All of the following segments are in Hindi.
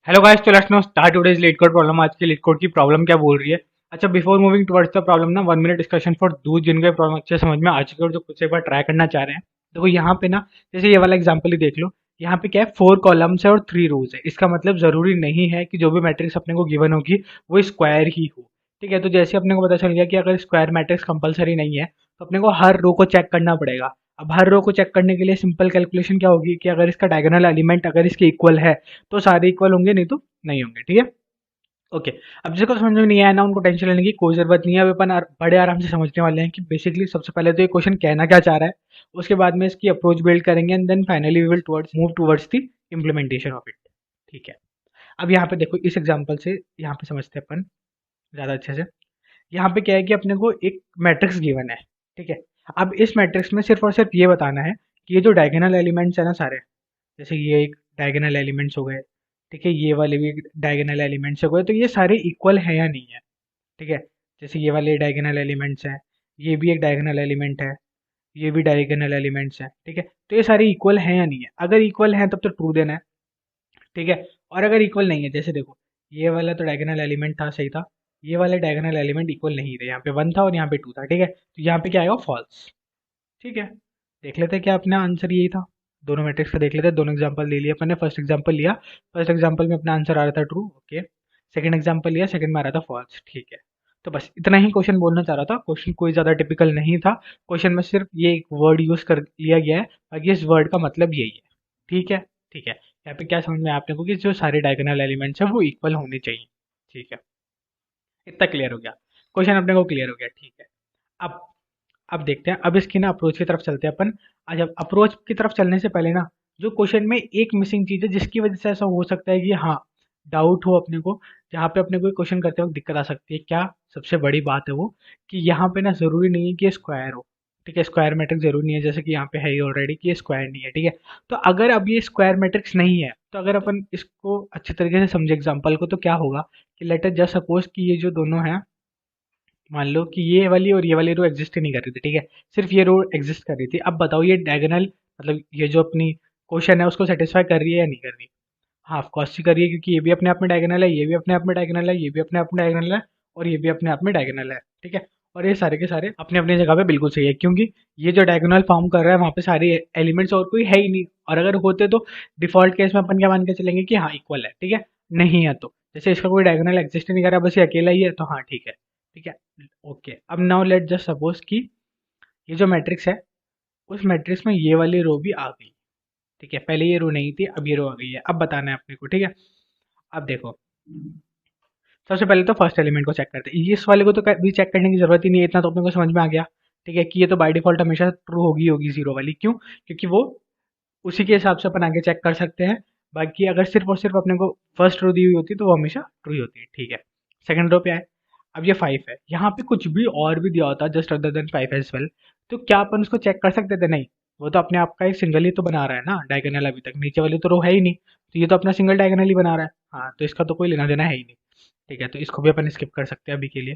हेलो गाइस, तो let's now start today's leet code problem. आज की लीड कोड की प्रॉब्लम क्या बोल रही है। अच्छा, before moving towards the problem ना, 1 मिनट डिस्कशन फॉर दूध जिनके प्रॉब्लम अच्छे समझ में आ चुके और जो कुछ एक बार ट्राई करना चाह रहे हैं। देखो यहाँ पे ना, जैसे ये वाला एग्जांपल ही देख लो। यहाँ पे क्या है, 4 कॉलम्स है और 3 रोज है। इसका मतलब जरूरी नहीं है कि जो भी मैट्रिक्स अपने को गिवन होगी वो स्क्वायर ही हो। ठीक है, तो जैसे अपने को पता चल गया कि अगर स्क्वायर मैट्रिक्स कंपलसरी नहीं है तो अपने को हर रो को चेक करना पड़ेगा। अब हर रो को चेक करने के लिए सिंपल कैलकुलेशन क्या होगी कि अगर इसका डायगोनल एलिमेंट अगर इसके इक्वल है तो सारे इक्वल होंगे, नहीं तो नहीं होंगे। ठीक है, ओके। अब जिसको समझ में नहीं आया ना, उनको टेंशन लेने की कोई जरूरत नहीं है। अब अपन बड़े आराम से समझने वाले हैं कि बेसिकली सबसे पहले तो ये क्वेश्चन कहना क्या चाह रहा है, उसके बाद में इसकी अप्रोच बिल्ड करेंगे and then finally we will towards move towards the implementation of it. ठीक है, अब यहाँ पे देखो, इस एग्जांपल से यहाँ पे समझते हैं अपन ज़्यादा अच्छे से। यहाँ पे क्या है कि अपने को एक मैट्रिक्स गिवन है। ठीक है, अब इस मैट्रिक्स में सिर्फ और सिर्फ ये बताना है कि ये जो डायगोनल एलिमेंट्स है ना सारे, जैसे ये एक डायगोनल एलिमेंट्स हो गए, ठीक है, ये वाले भी डायगोनल एलिमेंट्स हो गए, तो ये सारे इक्वल है या नहीं है। ठीक है, जैसे ये वाले डायगोनल एलिमेंट्स हैं, ये भी एक डायगोनल एलिमेंट है, ये भी डायगोनल एलिमेंट्स हैं। ठीक है, तो ये सारे इक्वल हैं या नहीं है। अगर इक्वल हैं तब तो ट्रू देना है। ठीक है, और अगर इक्वल नहीं है, जैसे देखो ये वाला तो डायगोनल एलिमेंट था, सही था। ये वाले डायगोनल एलिमेंट इक्वल नहीं थे, यहाँ पे 1 था और यहाँ पे 2 था। ठीक है, तो यहाँ पे क्या आएगा, फॉल्स। ठीक है, देख लेते हैं क्या अपना आंसर यही था। दोनों मैट्रिक्स का देख लेते हैं, दोनों एग्जांपल ले लिया अपन ने। फर्स्ट एग्जांपल लिया, फर्स्ट एग्जांपल में अपना आंसर आ रहा था ट्रू, ओके। सेकंड एग्जांपल लिया, सेकंड में आ रहा था फॉल्स। ठीक है, तो बस इतना ही क्वेश्चन बोलना चाह रहा था। क्वेश्चन कोई ज़्यादा टिपिकल नहीं था। क्वेश्चन में सिर्फ ये एक वर्ड यूज़ कर लिया गया है, बाकी इस वर्ड का मतलब यही है। ठीक है, ठीक है, यहाँ पे क्या समझ में आया आपने को कि जो सारे डायगोनल एलिमेंट्स हैं वो इक्वल होने चाहिए। ठीक है, इतना क्लियर हो गया, क्वेश्चन अपने को क्लियर हो गया। ठीक है, अब अब देखते हैं, अब इसकी ना अप्रोच की तरफ चलते हैं अपन। आज अब अप्रोच की तरफ चलने से पहले ना, जो क्वेश्चन में एक मिसिंग चीज़ है जिसकी वजह से ऐसा हो सकता है कि हाँ डाउट हो अपने को, जहाँ पे अपने को क्वेश्चन करते वक्त दिक्कत आ सकती है, क्या सबसे बड़ी बात है वो, कि यहाँ पे ना ज़रूरी नहीं है कि ये स्क्वायर हो। ठीक है, स्क्वायर मैट्रिक्स जरूरी नहीं है, जैसे कि यहाँ पे है ही ऑलरेडी कि ये स्क्वायर नहीं है। ठीक है, तो अगर अब ये स्क्वायर मैट्रिक्स नहीं है तो अगर अपन इसको अच्छे तरीके से समझे एग्जाम्पल को, तो क्या होगा कि लेट अस जस्ट सपोज कि ये जो दोनों हैं, मान लो कि ये वाली और ये वाली रो एग्जिस्ट ही नहीं कर रही थी। ठीक है, सिर्फ ये रो एग्जिस्ट कर रही थी। अब बताओ ये डायगोनल, मतलब ये जो अपनी क्वेश्चन है उसको सेटिस्फाई कर रही है या नहीं कर रही। हाँ, ऑफ कोर्स ही कर रही है, क्योंकि ये भी अपने आप में डायगोनल है, ये भी अपने आप में डायगोनल है, ये भी अपने आप में डायगोनल है, और ये भी अपने आप में डायगोनल है। ठीक है, और ये सारे के सारे अपने अपने जगह पे बिल्कुल सही है, क्योंकि ये जो डायगोनल फॉर्म कर रहा है वहाँ पे सारे एलिमेंट्स और कोई है ही नहीं। और अगर होते तो डिफॉल्ट केस में अपन क्या मान के चलेंगे कि हाँ इक्वल है। ठीक है, नहीं है तो जैसे इसका कोई डायगोनल एग्जिस्ट नहीं कर रहा, बस ये अकेला ही है, तो हाँ ठीक है। ठीक है, ओके। अब नाउ लेट जस्ट सपोज कि ये जो मैट्रिक्स है, उस मैट्रिक्स में ये वाली रो भी आ गई। ठीक है, पहले ये रो नहीं थी, अब ये रो आ गई है। अब बताना है अपने को। ठीक है, अब देखो, सबसे पहले तो फर्स्ट एलिमेंट को चेक करते हैं। इस वाले को तो भी चेक करने की जरूरत ही नहीं है, इतना तो अपने को समझ में आ गया। ठीक है, कि ये तो बाय डिफॉल्ट हमेशा ट्रू होगी होगी जीरो वाली। क्यों? क्योंकि वो उसी के हिसाब से अपन आगे चेक कर सकते हैं। बाकी अगर सिर्फ और सिर्फ अपने को फर्स्ट रो दी हुई होती तो वो हमेशा ट्रू ही होती है। ठीक है, सेकंड रो पे आए। अब ये 5 है, यहाँ पे कुछ भी और भी दिया होता just other than 5 as well, तो क्या अपन उसको चेक कर सकते थे? नहीं, वो तो अपने आप का एक सिंगल ही तो बना रहा है ना डायगोनल। अभी तक नीचे वाली तो रो है ही नहीं, तो ये तो अपना सिंगल डायगोनल ही बना रहा है। हाँ, तो इसका तो कोई लेना देना है ही नहीं। ठीक है, तो इसको भी अपन स्किप कर सकते हैं अभी के लिए।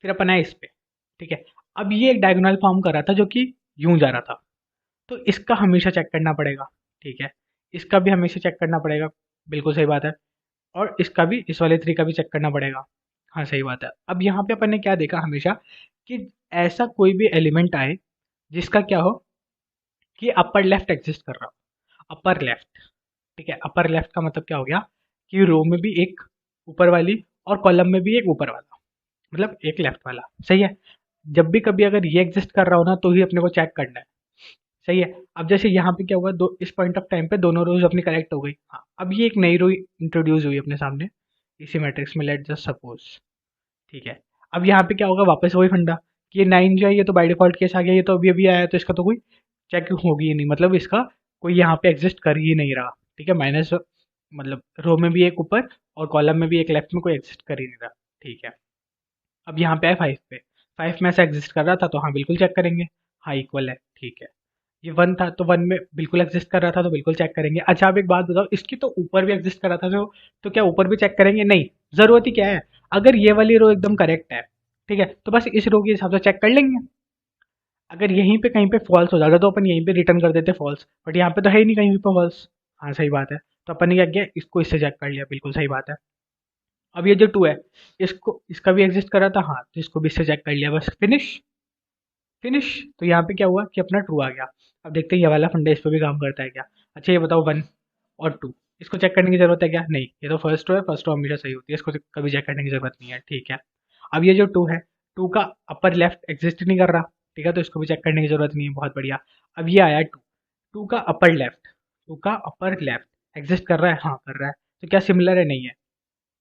फिर अपन आए इस पे। ठीक है, अब ये एक डायगोनल फॉर्म कर रहा था जो कि यूं जा रहा था, तो इसका हमेशा चेक करना पड़ेगा। ठीक है, इसका भी हमेशा चेक करना पड़ेगा, बिल्कुल सही बात है। और इसका भी, इस वाले 3 का भी चेक करना पड़ेगा। हाँ सही बात है। अब यहाँ पे अपन ने क्या देखा हमेशा, कि ऐसा कोई भी एलिमेंट आए जिसका क्या हो कि अपर लेफ्ट एग्जिस्ट कर रहा हो, अपर लेफ्ट। ठीक है, अपर लेफ्ट का मतलब क्या हो गया कि रो में भी एक ऊपर वाली और कॉलम में भी एक ऊपर वाला, मतलब एक लेफ्ट वाला। सही है, जब भी कभी अगर ये एग्जिस्ट कर रहा हो ना तो ही अपने को चेक करना है। सही है, अब जैसे यहाँ पे क्या हुआ, दो इस पॉइंट ऑफ टाइम पे दोनों रोज अपनी करेक्ट हो गई। हाँ, अब ये एक नई रो इंट्रोड्यूस हुई अपने सामने इसी मैट्रिक्स में, लेट जस्ट सपोज। ठीक है, अब यहाँ पे क्या होगा, वापस वही फंडा कि ये 9 जो है ये तो बाय डिफॉल्ट केस आ गया, ये तो अभी अभी आया, तो इसका तो कोई चेक होगी ही नहीं, मतलब इसका कोई यहाँ पे एग्जिस्ट कर ही नहीं रहा। ठीक है, माइनस, मतलब रो में भी एक ऊपर और कॉलम में भी एक लेफ्ट में कोई एग्जिस्ट कर ही नहीं रहा। ठीक है, अब यहाँ पे है 5 पे, 5 में ऐसा एग्जिस्ट कर रहा था तो हाँ बिल्कुल चेक करेंगे, हाँ इक्वल है। ठीक है, ये 1 था तो 1 में बिल्कुल एग्जिस्ट कर रहा था तो बिल्कुल चेक करेंगे। अच्छा, आप एक बात बताओ, इसकी तो ऊपर भी एग्जिस्ट कर रहा था, तो क्या ऊपर भी चेक करेंगे? नहीं, जरूरत ही क्या है, अगर ये वाली रो एकदम करेक्ट है, ठीक है, तो बस इस रो के हिसाब से चेक कर लेंगे। अगर यहीं पे कहीं पे फॉल्स हो जाता तो अपन यहीं पे रिटर्न कर देते फॉल्स, बट यहाँ पे तो है ही नहीं कहीं पे फॉल्स। हाँ सही बात है, तो अपन ने क्या किया, इसको इससे चेक कर लिया, बिल्कुल सही बात है। अब ये जो टू है, इसको इसका भी एग्जिस्ट कर रहा था, हाँ, तो इसको भी इससे चेक कर लिया, बस फिनिश। फिनिश। तो यहाँ पे क्या हुआ कि अपना ट्रू आ गया। अब देखते हैं ये वाला फंडा इस पर भी काम करता है क्या। अच्छा ये बताओ, वन और टू, इसको चेक करने की जरूरत है क्या, नहीं, ये तो फर्स्ट रो है, फर्स्ट रो हमेशा सही होती है, इसको तो कभी चेक करने की जरूरत नहीं है, ठीक है। अब ये जो टू है, टू का अपर लेफ्ट एग्जिस्ट नहीं कर रहा, ठीक है, तो इसको भी चेक करने की जरूरत नहीं है, बहुत बढ़िया। अब ये आया टू, टू का अपर लेफ्ट, टू का अपर लेफ्ट एग्जिस्ट कर रहा है, हाँ कर रहा है, तो क्या सिमिलर है, नहीं है,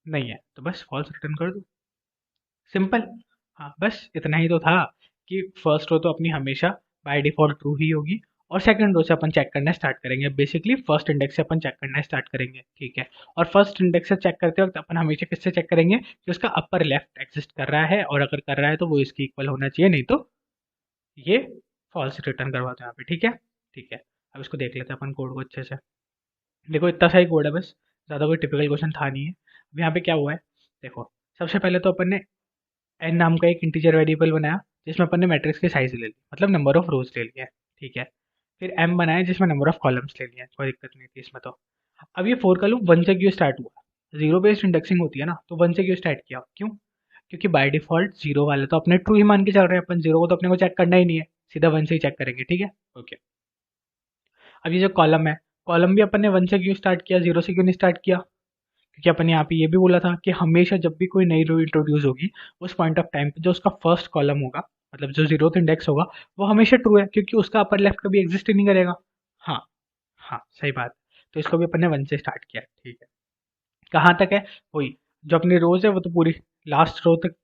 नहीं है, तो बस फॉल्स रिटर्न कर दो, सिंपल। हाँ बस इतना ही तो था कि फर्स्ट रो तो अपनी हमेशा बाय डिफॉल्ट ट्रू ही होगी, और सेकंड रो से अपन चेक करना स्टार्ट करेंगे, बेसिकली फर्स्ट इंडेक्स से अपन चेक करना स्टार्ट करेंगे, ठीक है। और फर्स्ट इंडेक्स से चेक करते वक्त अपन हमेशा किससे चेक करेंगे कि उसका अपर लेफ्ट एग्जिस्ट कर रहा है, और अगर कर रहा है तो वो इसकी इक्वल होना चाहिए, नहीं तो ये फॉल्स रिटर्न करवाते हैं यहाँ पे, ठीक है। ठीक है, अब इसको देख लेते हैं अपन कोड को अच्छे से। देखो इतना सही कोड है बस, ज़्यादा कोई टिपिकल क्वेश्चन था नहीं है। अब यहाँ पे क्या हुआ है, देखो सबसे पहले तो अपन ने एन नाम का एक इंटीजर वेरिएबल बनाया, जिसमें अपन ने मैट्रिक्स की साइज ले ली, मतलब नंबर ऑफ रोज ले लिया है, ठीक है। फिर एम बनाया जिसमें नंबर ऑफ कॉलम्स ले लिया है, कोई दिक्कत नहीं थी इसमें तो। अब ये फोर का लूप वन से क्यों स्टार्ट हुआ, जीरो बेस्ड इंडेक्सिंग होती है ना, तो वन से क्यों स्टार्ट किया, क्यों, क्योंकि बाय डिफॉल्ट जीरो वाले तो अपने ट्रू ही मान के चल रहे हैं, अपन जीरो को तो अपने को चेक करना ही नहीं है, सीधा वन से ही चेक करेंगे, ठीक है, ओके। अब ये जो कॉलम है, कॉलम भी अपन ने वन से क्यों स्टार्ट किया, जीरो से क्यों नहीं स्टार्ट किया, क्योंकि अपन ने यहाँ पे ये भी बोला था कि हमेशा जब भी कोई नई रो इंट्रोड्यूस होगी, उस पॉइंट ऑफ टाइम पे जो उसका फर्स्ट कॉलम होगा, मतलब जो जीरोथ इंडेक्स होगा, वो हमेशा ट्रू है, क्योंकि उसका अपर लेफ्ट कभी एग्जिस्ट ही नहीं करेगा। हाँ, हाँ सही बात। तो इसको भी अपन ने वन से स्टार्ट किया, ठीक है। कहाँ तक है, वही जो अपनी रोज है वो तो पूरी लास्ट रो तक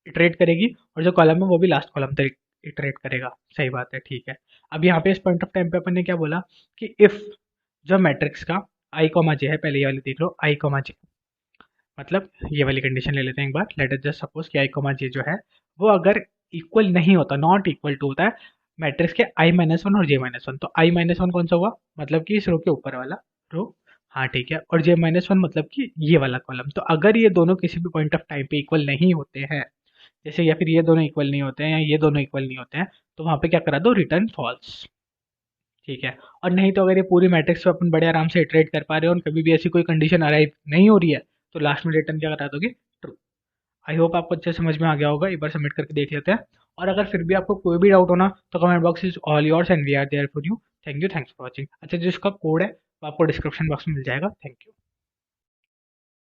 इटरेट करेगी, और जो कॉलम है वो भी लास्ट कॉलम तक इटरेट करेगा, सही बात है, ठीक है। अब यहाँ पे इस पॉइंट ऑफ टाइम पे अपन ने क्या बोला कि इफ जो मैट्रिक्स का आई कॉमा जे है, पहले ये वाली देख लो, आई कॉमा जे, मतलब ये वाली कंडीशन ले लेते हैं एक बार, लेट अस जस्ट सपोज कि आई कॉमा जे जो है वो अगर इक्वल नहीं होता, नॉट इक्वल टू होता है मैट्रिक्स के आई माइनस वन और जे माइनस वन, तो आई माइनस वन कौन सा हुआ, मतलब कि इस रो के ऊपर वाला रो, हाँ ठीक है, और जे माइनस वन मतलब कि ये वाला कॉलम, तो अगर ये दोनों किसी भी पॉइंट ऑफ टाइम पे इक्वल नहीं होते हैं, जैसे या फिर ये दोनों इक्वल नहीं होते हैं या ये दोनों इक्वल नहीं होते हैं, तो वहां पे क्या करा दो, रिटर्न फॉल्स, ठीक है। और नहीं तो अगर ये पूरी मैट्रिक्स पे अपन बड़े आराम से इटरेट कर पा रहे हो और कभी भी ऐसी कोई कंडीशन अराइव नहीं हो रही है, तो लास्ट में रिटर्न क्या करा दोगे, ट्रू। आई होप आपको अच्छे समझ में आ गया होगा, एक बार सबमिट करके देख लेते हैं। और अगर फिर भी आपको कोई भी डाउट हो ना, तो comment box is all yours and we are there for you. Thank you, thanks for watching. अच्छा, जिसका कोड है वो आपको डिस्क्रिप्शन बॉक्स में मिल जाएगा। Thank you.